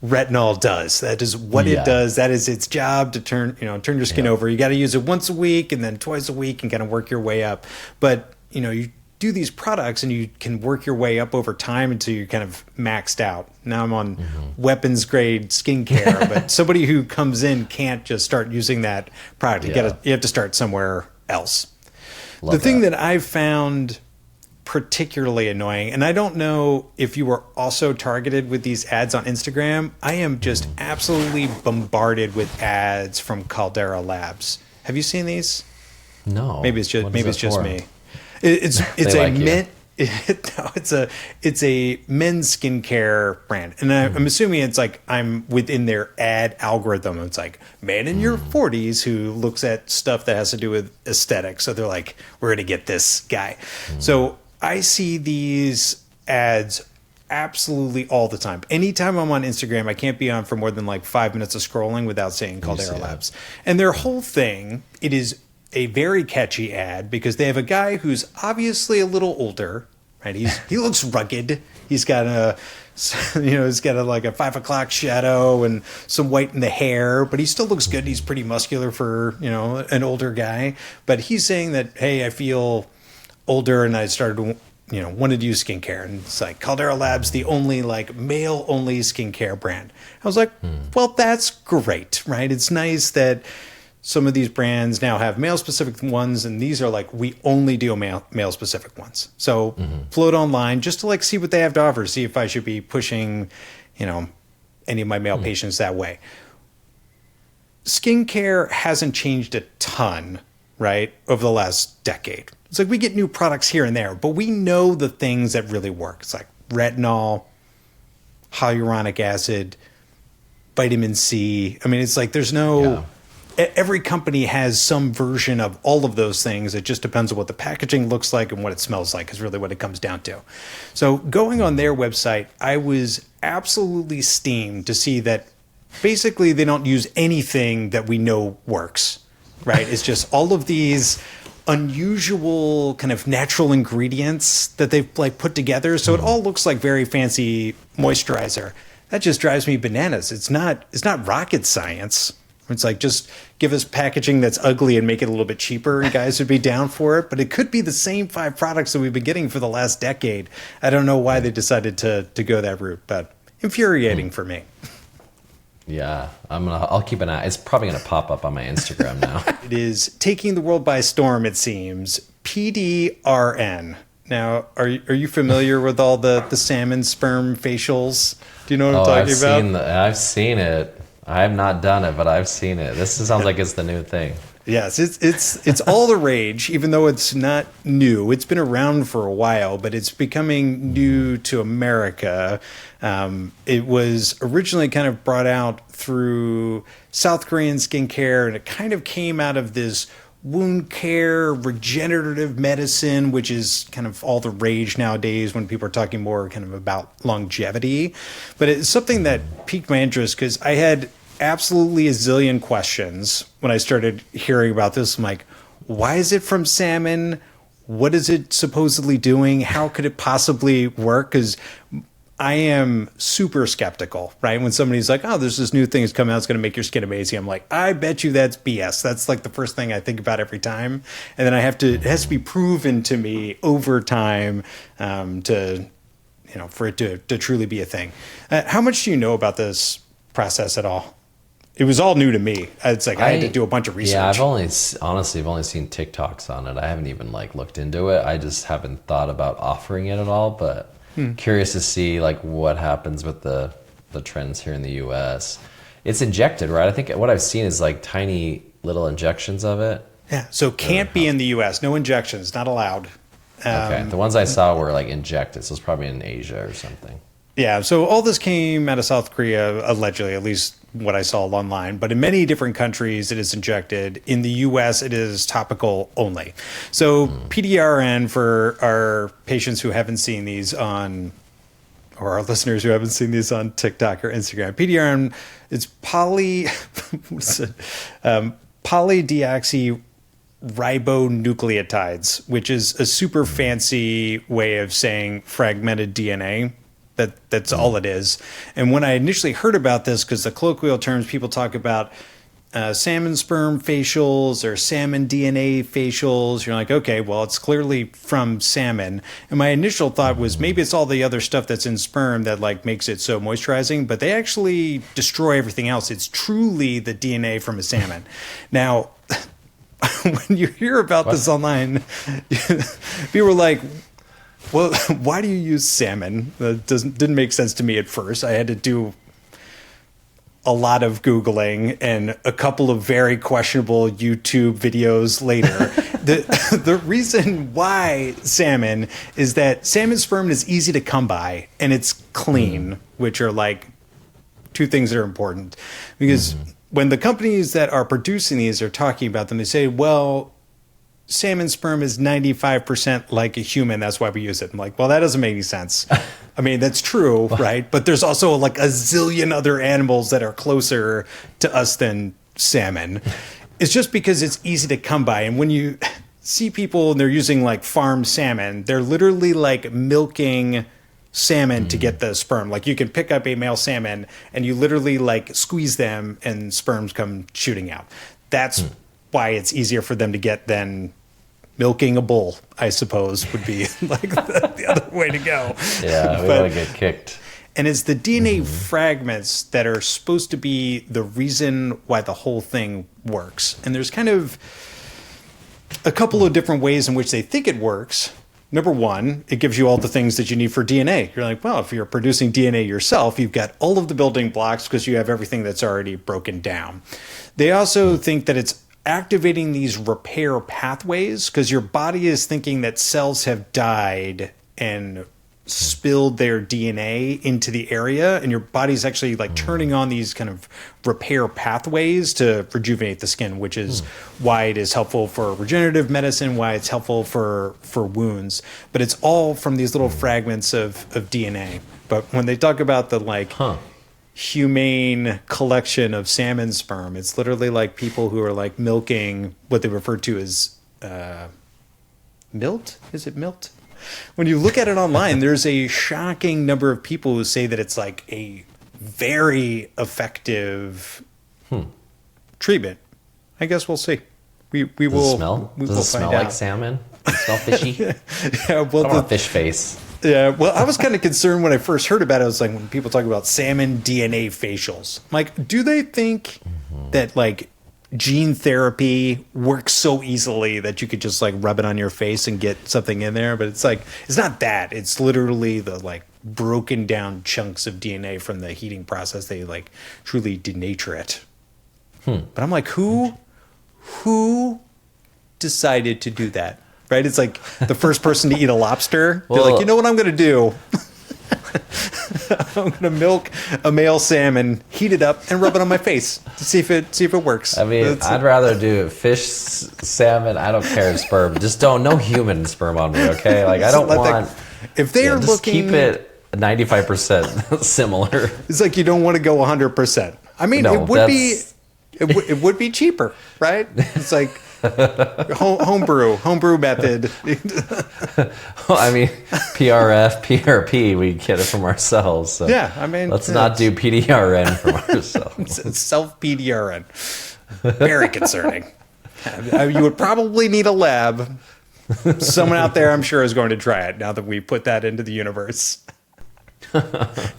retinol does. That is what it does. That is its job, to turn your skin over. You got to use it once a week and then twice a week and kind of work your way up. But, you know, you do these products and you can work your way up over time until you're kind of maxed out. Now I'm on weapons grade skincare, but somebody who comes in can't just start using that product. You have to start somewhere else. The thing that I've found particularly annoying, and I don't know if you were also targeted with these ads on Instagram, I am just absolutely bombarded with ads from Caldera Labs. Have you seen these? No. Maybe it's just me. It's a men. It's a men's skincare brand, and I'm assuming it's like, I'm within their ad algorithm. It's like, man in your 40s who looks at stuff that has to do with aesthetics. So they're like, we're gonna get this guy. So I see these ads absolutely all the time. Anytime I'm on Instagram, I can't be on for more than like 5 minutes of scrolling without seeing Caldera Labs. And their whole thing, it is a very catchy ad, because they have a guy who's obviously a little older, right? He looks rugged. He's got like a 5 o'clock shadow and some white in the hair, but he still looks good. He's pretty muscular for, an older guy. But he's saying that, hey, I feel older and I started wanted to use skincare, and it's like, Caldera Labs, the only like male only skincare brand. I was like, well, that's great, right? It's nice that some of these brands now have male specific ones, and these are like, we only do male specific ones. So float online just to like see what they have to offer, see if I should be pushing any of my male patients that way. Skincare hasn't changed a ton, right, over the last decade. It's like, we get new products here and there, but we know the things that really work. It's like retinol, hyaluronic acid, vitamin C. I mean, it's like, there's no... Every company has some version of all of those things. It just depends on what the packaging looks like and what it smells like is really what it comes down to. So going on their website, I was absolutely steamed to see that basically they don't use anything that we know works, right? It's just all of these unusual kind of natural ingredients that they've like put together. So it all looks like very fancy moisturizer. That just drives me bananas. It's not rocket science. It's like, just give us packaging that's ugly and make it a little bit cheaper, and guys would be down for it. But it could be the same 5 products that we've been getting for the last decade. I don't know why they decided to go that route, but infuriating for me. Yeah, I'll keep an eye. It's probably gonna pop up on my Instagram now. It is taking the world by storm, it seems. PDRN. Now, are you familiar with all the salmon sperm facials? Do you know what I'm talking about? I've seen it. I have not done it, but I've seen it. This sounds like it's the new thing. Yes, it's all the rage, even though it's not new. It's been around for a while, but it's becoming new to America. It was originally kind of brought out through South Korean skincare, and it kind of came out of this wound care, regenerative medicine, which is kind of all the rage nowadays when people are talking more kind of about longevity. But it's something that piqued my interest because I had absolutely a zillion questions when I started hearing about this. I'm like, why is it from salmon? What is it supposedly doing? How could it possibly work? Because I am super skeptical, right? When somebody's like, oh, there's this new thing that's coming out, it's going to make your skin amazing. I'm like, I bet you that's BS. That's like the first thing I think about every time. And then it has to be proven to me over time for it to truly be a thing. How much do you know about this process at all? It was all new to me. It's like I had to do a bunch of research. Yeah, I've only seen TikToks on it. I haven't even looked into it. I just haven't thought about offering it at all, but curious to see what happens with the trends here in the US. It's injected, right? I think what I've seen is tiny little injections of it. Yeah, so can't be in the US. No injections, not allowed. Okay, the ones I saw were injected, so it's probably in Asia or something. Yeah, so all this came out of South Korea, allegedly, at least what I saw online. But in many different countries, it is injected. In the U.S., it is topical only. So PDRN, for our patients who haven't seen these or our listeners who haven't seen these on TikTok or Instagram, PDRN is polydeoxyribonucleotides, which is a super fancy way of saying fragmented DNA. That's all it is. And when I initially heard about this, because the colloquial terms people talk about salmon sperm facials or salmon DNA facials, you're like, okay, well, it's clearly from salmon. And my initial thought was maybe it's all the other stuff that's in sperm that makes it so moisturizing, but they actually destroy everything else. It's truly the DNA from a salmon. Now, when you hear about this online, people were like, well, why do you use salmon? That didn't make sense to me at first. I had to do a lot of Googling and a couple of very questionable YouTube videos later. The reason why salmon is that salmon sperm is easy to come by and it's clean, which are two things that are important. Because when the companies that are producing these are talking about them, they say, well, salmon sperm is 95% like a human. That's why we use it. I'm like, well, that doesn't make any sense. I mean, that's true, right? But there's also a zillion other animals that are closer to us than salmon. It's just because it's easy to come by. And when you see people and they're using farm salmon, they're literally milking salmon to get the sperm. You can pick up a male salmon and you literally squeeze them and sperms come shooting out. That's why it's easier for them to get than milking a bull, I suppose, would be the other way to go. Yeah, we want to get kicked. And it's the DNA fragments that are supposed to be the reason why the whole thing works. And there's kind of a couple of different ways in which they think it works. Number one, it gives you all the things that you need for DNA. You're like, well, if you're producing DNA yourself, you've got all of the building blocks because you have everything that's already broken down. They also think that it's activating these repair pathways because your body is thinking that cells have died and spilled their DNA into the area, and your body's actually turning on these kind of repair pathways to rejuvenate the skin, which is why it is helpful for regenerative medicine, why it's helpful for wounds. But it's all from these little fragments of DNA. But when they talk about the humane collection of salmon sperm, it's literally people who are milking what they refer to as milt. Is it milt? When you look at it online, there's a shocking number of people who say that it's a very effective treatment. I guess we'll see. We will smell. We Does will it smell find like out. salmon? Does it smell fishy? Yeah, well, I want a fish face. Yeah, well, I was kind of concerned when I first heard about it. I was when people talk about salmon DNA facials. Do they think that gene therapy works so easily that you could just rub it on your face and get something in there? But it's it's not that. It's literally the broken down chunks of DNA from the heating process. They truly denature it. But I'm who decided to do that? Right? It's the first person to eat a lobster. They're Well, you know what I'm going to do? I'm going to milk a male salmon, heat it up, and rub it on my face to see if it works. I mean, I'd rather do fish, salmon. I don't care sperm. Just no human sperm on me, okay? Like I don't want. If they are just looking, keep it 95% similar. It's like you don't want to go 100%. I mean, No, it would be cheaper, right? It's like homebrew method. I mean, PRF, PRP, we get it from ourselves. So Yeah, I mean, let's not do PDRN from ourselves. It's self-PDRN. Very concerning. You would probably need a lab. Someone out there, I'm sure, is going to try it now that we put that into the universe.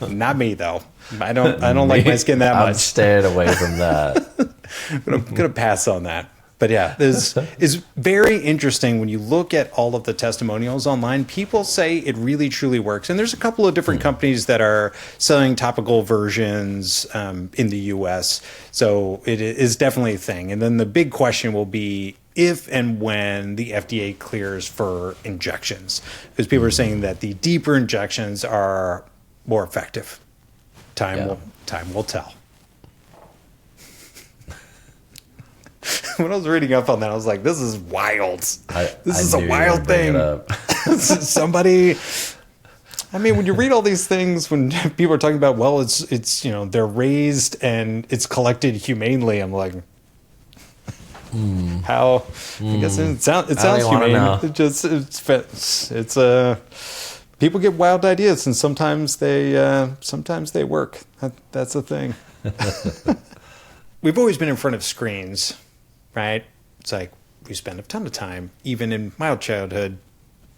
Not me, though. I don't like my skin that much. I'm staying away from that. I'm gonna pass on that. But yeah, this is very interesting when you look at all of the testimonials online. People say it really truly works, and there's a couple of different companies that are selling topical versions in the U.S. So it is definitely a thing. And then the big question will be if and when the FDA clears for injections, because people are saying that the deeper injections are more effective. Time will tell. When I was reading up on that, I was like, this is wild. This is a wild thing. Somebody, I mean, when you read all these things, when people are talking about, well, it's they're raised and it's collected humanely, I'm like, how? I guess it sounds humane. It's people get wild ideas, and sometimes they work. That's the thing. We've always been in front of screens, right? It's like we spend a ton of time, even in my childhood,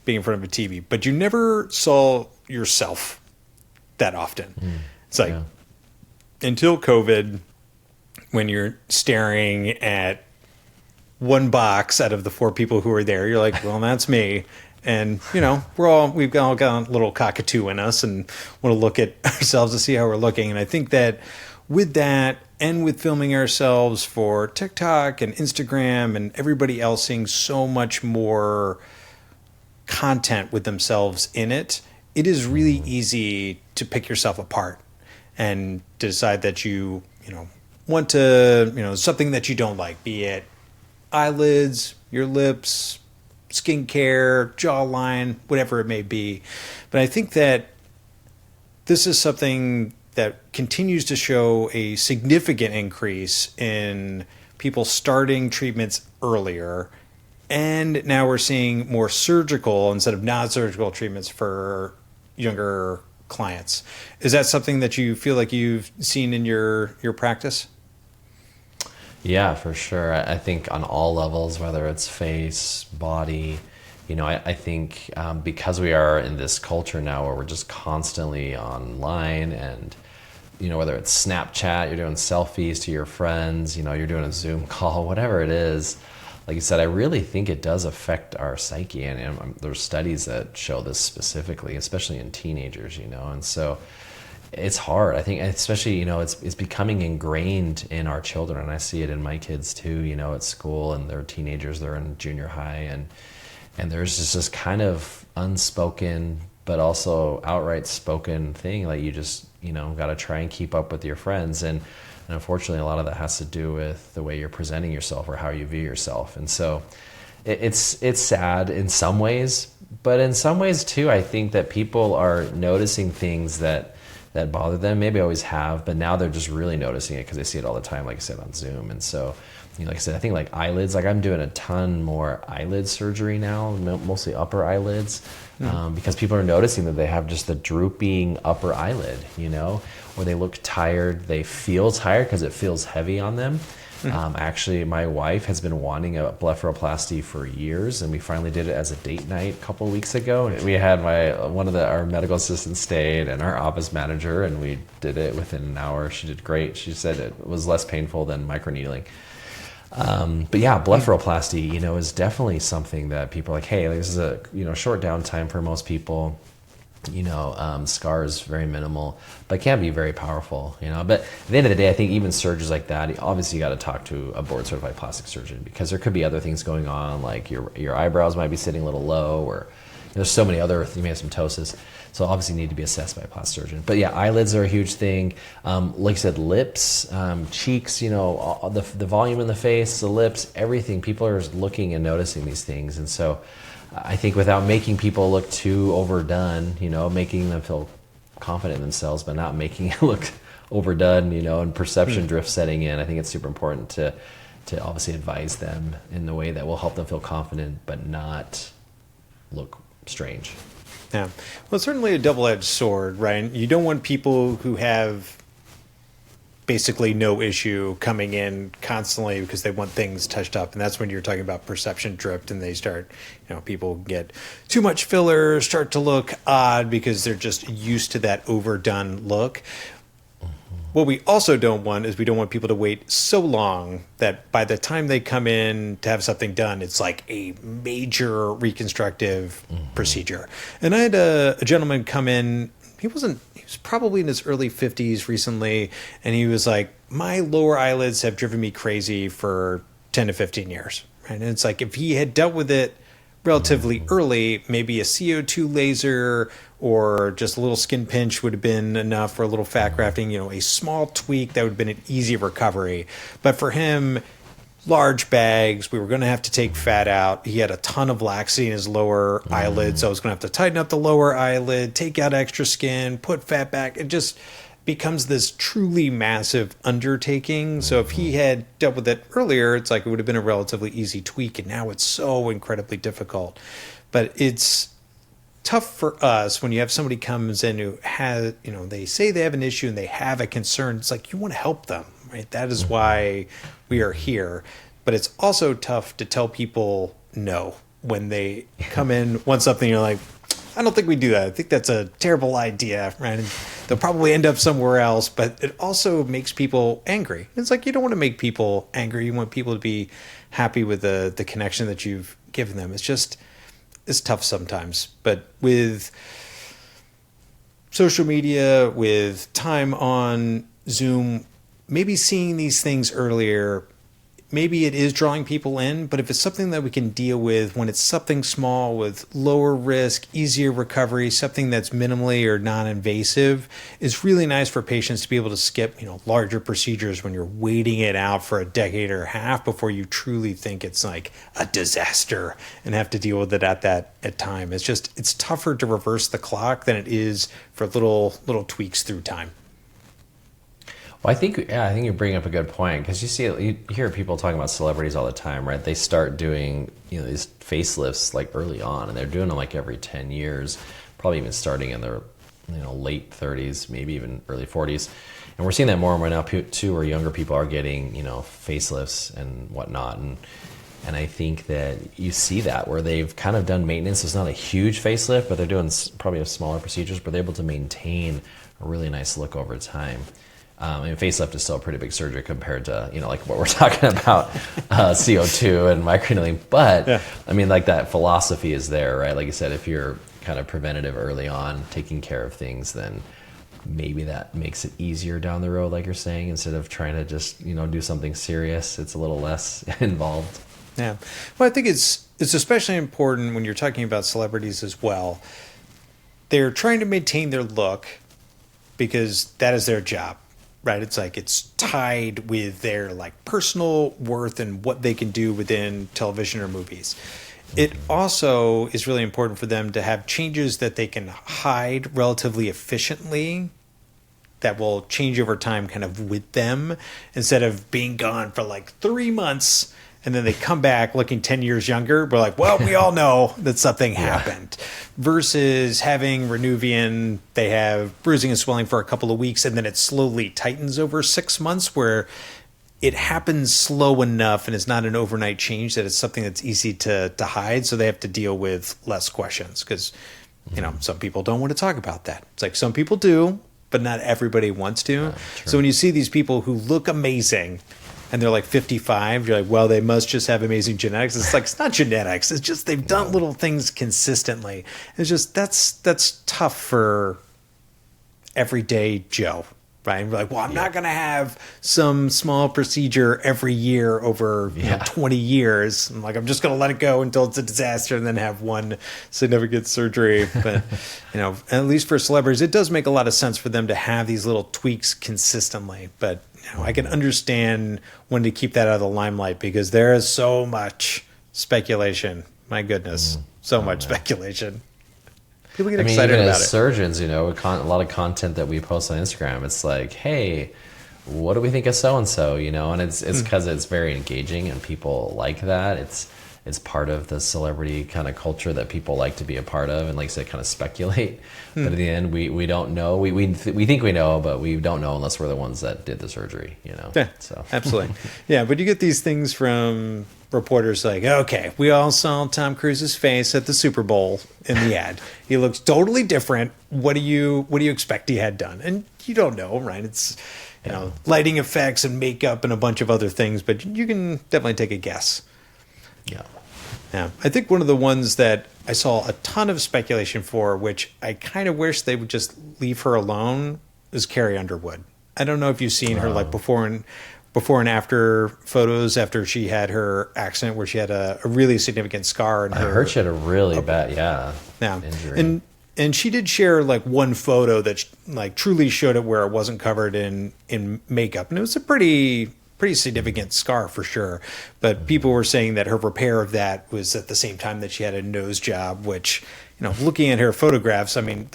being in front of a TV. But you never saw yourself that often. It's like until COVID, when you're staring at one box out of the 4 people who are there, you're like, well, that's me. And, we've all got a little cockatoo in us and want to look at ourselves to see how we're looking. And I think that with that, and with filming ourselves for TikTok and Instagram and everybody else seeing so much more content with themselves in it, it is really easy to pick yourself apart and decide that you want to, something that you don't like, be it eyelids, your lips, skincare, jawline, whatever it may be. But I think that this is something that continues to show a significant increase in people starting treatments earlier. And now we're seeing more surgical instead of non-surgical treatments for younger clients. Is that something that you feel like you've seen in your practice? Yeah, for sure. I think on all levels, whether it's face, body, I think because we are in this culture now where we're just constantly online and, whether it's Snapchat, you're doing selfies to your friends, you're doing a Zoom call, whatever it is. Like you said, I really think it does affect our psyche. And there's studies that show this specifically, especially in teenagers, and so it's hard. I think especially, it's becoming ingrained in our children. And I see it in my kids too, at school, and they're teenagers, they're in junior high. And there's just this kind of unspoken, but also outright spoken thing. Like you just, got to try and keep up with your friends. And unfortunately, a lot of that has to do with the way you're presenting yourself or how you view yourself. And so it's sad in some ways, but in some ways too, I think that people are noticing things that bother them. Maybe always have, but now they're just really noticing it because they see it all the time, like I said, on Zoom. And so, like I said, I think like eyelids, like I'm doing a ton more eyelid surgery now, mostly upper eyelids, because people are noticing that they have just the drooping upper eyelid, or they look tired, they feel tired because it feels heavy on them. Actually, my wife has been wanting a blepharoplasty for years, and we finally did it as a date night a couple of weeks ago. We had our medical assistants stayed and our office manager, and we did it within an hour. She did great. She said it was less painful than microneedling. But yeah, blepharoplasty, is definitely something that people are like, hey, this is a short downtime for most people. Scars very minimal, but can be very powerful, But at the end of the day, I think even surgeries like that, obviously you got to talk to a board certified plastic surgeon because there could be other things going on, like your eyebrows might be sitting a little low, or There's so many other, you may have some ptosis, so obviously need to be assessed by a plastic surgeon. But yeah, eyelids are a huge thing. Like I said, lips, cheeks, the volume in the face, the lips, everything. People are looking and noticing these things. And so I think without making people look too overdone, making them feel confident in themselves, but not making it look overdone, and perception drift setting in, I think it's super important to obviously advise them in the way that will help them feel confident, but not look strange. Yeah. Well, it's certainly a double-edged sword, right? You don't want people who have basically no issue coming in constantly because they want things touched up. And that's when you're talking about perception drift and they start, people get too much filler, start to look odd because they're just used to that overdone look. What we also don't want is we don't want people to wait so long that by the time they come in to have something done, it's like a major reconstructive procedure. And I had a gentleman come in. He was probably in his early 50s recently. And he was like, my lower eyelids have driven me crazy for 10 to 15 years. Right? And it's like, if he had dealt with it relatively early, maybe a CO2 laser or just a little skin pinch would have been enough, or a little fat grafting, a small tweak that would have been an easy recovery. But for him, large bags, we were going to have to take fat out. He had a ton of laxity in his lower eyelid, so I was going to have to tighten up the lower eyelid, take out extra skin, put fat back. It just becomes this truly massive undertaking. So if he had dealt with it earlier, it's like it would have been a relatively easy tweak, and now it's so incredibly difficult. But it's tough for us when you have somebody comes in who has, they say they have an issue and they have a concern. It's like you want to help them, right? That is why we are here. But it's also tough to tell people no when they come in, want something, you're like, I don't think we do that. I think that's a terrible idea, right? And they'll probably end up somewhere else, but it also makes people angry. It's like you don't want to make people angry. You want people to be happy with the connection that you've given them. It's tough sometimes. But with social media, with time on Zoom, maybe seeing these things earlier, maybe it is drawing people in, but if it's something that we can deal with, when it's something small with lower risk, easier recovery, something that's minimally or non-invasive, it's really nice for patients to be able to skip, larger procedures when you're waiting it out for a decade or a half before you truly think it's like a disaster and have to deal with it at time. It's tougher to reverse the clock than it is for little tweaks through time. Well, I think you bring up a good point, because you hear people talking about celebrities all the time, right? They start doing these facelifts like early on, and they're doing them like every 10 years, probably even starting in their late 30s, maybe even early 40s. And we're seeing that more and more now too, where younger people are getting facelifts and whatnot. And I think that you see that where they've kind of done maintenance. It's not a huge facelift, but they're doing probably smaller procedures, but they're able to maintain a really nice look over time. Facelift is still a pretty big surgery compared to, like what we're talking about, CO2 and microneedling. But, yeah. I mean, like that philosophy is there, right? Like you said, if you're kind of preventative early on, taking care of things, then maybe that makes it easier down the road, like you're saying, instead of trying to just, do something serious. It's a little less involved. Yeah. Well, I think it's especially important when you're talking about celebrities as well. They're trying to maintain their look because that is their job. Right, it's like it's tied with their personal worth and what they can do within television or movies. It also is really important for them to have changes that they can hide relatively efficiently that will change over time kind of with them, instead of being gone for 3 months and then they come back looking 10 years younger. We're like, well, we all know that something happened. Versus having Renuvian, they have bruising and swelling for a couple of weeks, and then it slowly tightens over 6 months, where it happens slow enough and it's not an overnight change that it's something that's easy to hide. So they have to deal with less questions because, some people don't want to talk about that. It's like some people do, but not everybody wants to. So when you see these people who look amazing, and they're 55, you're like, well, they must just have amazing genetics. It's it's not genetics. It's just they've done little things consistently. It's just that's tough for everyday Joe, right? And we're like, well, I'm not going to have some small procedure every year over 20 years. I'm like, I'm just going to let it go until it's a disaster and then have one significant surgery. But, at least for celebrities, it does make a lot of sense for them to have these little tweaks consistently. But I can understand when to keep that out of the limelight because there is so much speculation. My goodness, so much speculation. People get excited even about as it. surgeons, a lot of content that we post on Instagram, it's like, hey, what do we think of so-and-so, and it's because it's very engaging and people like that. It's part of the celebrity kind of culture that people like to be a part of and like I said, kind of speculate. But in the end, we don't know. We think we know, but we don't know unless we're the ones that did the surgery, Yeah, so. absolutely. Yeah, but you get these things from reporters like, okay, we all saw Tom Cruise's face at the Super Bowl in the ad. He looks totally different. What do you expect he had done? And you don't know, right? It's lighting effects and makeup and a bunch of other things, but you can definitely take a guess. Yeah, I think one of the ones that I saw a ton of speculation for, which I kind of wish they would just leave her alone, is Carrie Underwood. I don't know if you've seen her like before and after photos after she had her accident where she had a really significant scar. In her, I heard she had a really bad injury. And she did share like one photo that like truly showed it where it wasn't covered in makeup, and it was a pretty significant scar for sure. But people were saying that her repair of that was at the same time that she had a nose job, which, looking at her photographs, I mean,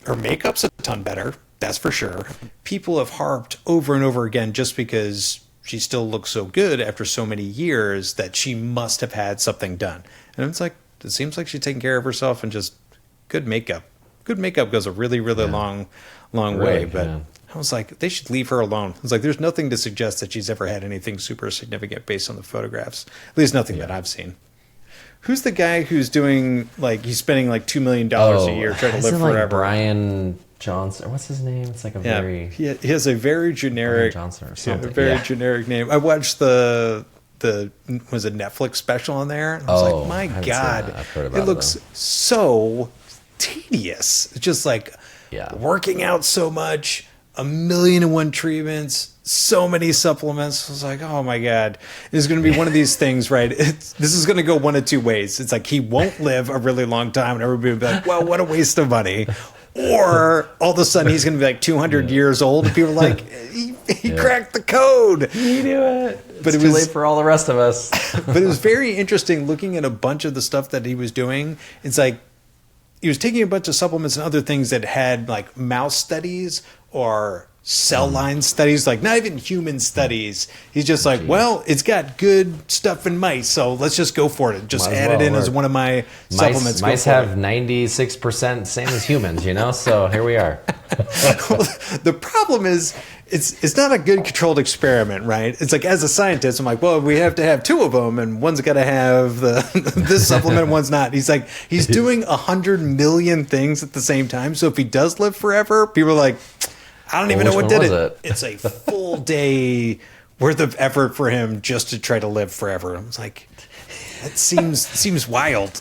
her makeup's a ton better. That's for sure. People have harped over and over again just because she still looks so good after so many years that she must have had something done. And it's like, it seems like she's taking care of herself and just good makeup. Good makeup goes a really, really long way. But I was like, they should leave her alone. I was like, there's nothing to suggest that she's ever had anything super significant based on the photographs. At least nothing that I've seen. Who's the guy who's doing, like, he's spending like $2 million a year trying to live forever? Like Brian Johnson, or what's his name? It's like a very... He has a very generic... Brian Johnson or something. A very generic name. I watched the was a Netflix special on there. And I was like, my God. I've heard about it. It looks so tedious. It's just like working out so much, 1,000,001 treatments, so many supplements. I was like, oh my God. It's going to be one of these things, right? This is going to go one of two ways. It's like he won't live a really long time and everybody will be like, well, what a waste of money. Or all of a sudden he's going to be like 200 years old and people are like, he cracked the code. He knew it. But it's too late for all the rest of us. But it was very interesting looking at a bunch of the stuff that he was doing. It's like he was taking a bunch of supplements and other things that had like mouse studies or cell line studies, like not even human studies. He's just like, well, it's got good stuff in mice, so let's just go for it. Just add it in as one of my supplements. Mice have 96% same as humans, so here we are. Well, the problem is it's not a good controlled experiment, right? It's like, as a scientist, I'm like, well, we have to have two of them, and one's got to have this supplement, one's not. He's like, he's doing 100 million things at the same time, so if he does live forever, people are like, I don't even know what did it. It's a full day worth of effort for him just to try to live forever. I was like, that seems wild.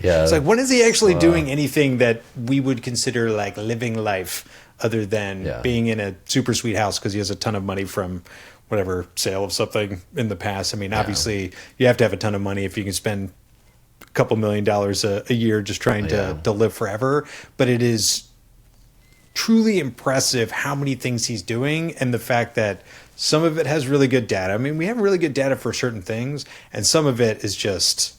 Yeah. It's like, when is he actually doing anything that we would consider like living life other than being in a super sweet house because he has a ton of money from whatever sale of something in the past? I mean, obviously you have to have a ton of money if you can spend a couple $1 million a year just trying to live forever. But it is truly impressive how many things he's doing, and the fact that some of it has really good data. I mean, we have really good data for certain things, and some of it is just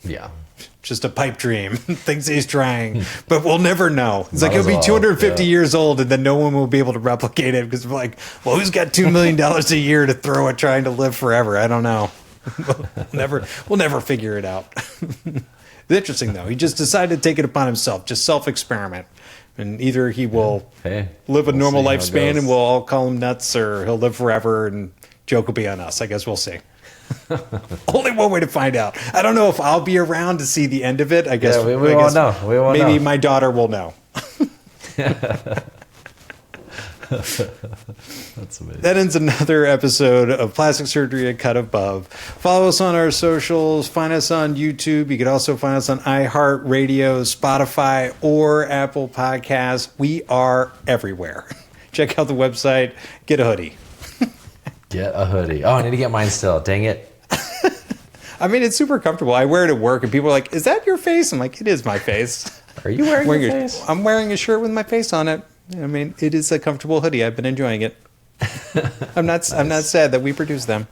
a pipe dream, things he's trying, but we'll never know. It's like he'll be 250 years old, and then no one will be able to replicate it because we're like, well, who's got $2 million a year to throw at trying to live forever? I don't know. We'll never figure it out. It's interesting though. He just decided to take it upon himself, just self-experiment. And either he will live a normal lifespan and we'll all call him nuts, or he'll live forever and joke will be on us. I guess we'll see. Only one way to find out. I don't know if I'll be around to see the end of it. I guess we won't know. Maybe my daughter will know. That's amazing. That ends another episode of Plastic Surgery A Cut Above. Follow us on our socials. Find us on YouTube. You can also find us on iHeartRadio, Spotify, or Apple Podcasts. We are everywhere. check out the website, get a hoodie. Get a hoodie. Oh, I need to get mine still. Dang it. I mean, it's super comfortable. I wear it at work, and people are like, "Is that your face?" I'm like, "It is my face." Are you wearing your face? I'm wearing a shirt with my face on it. I mean, it is a comfortable hoodie. I've been enjoying it. I'm not sad that we produce them.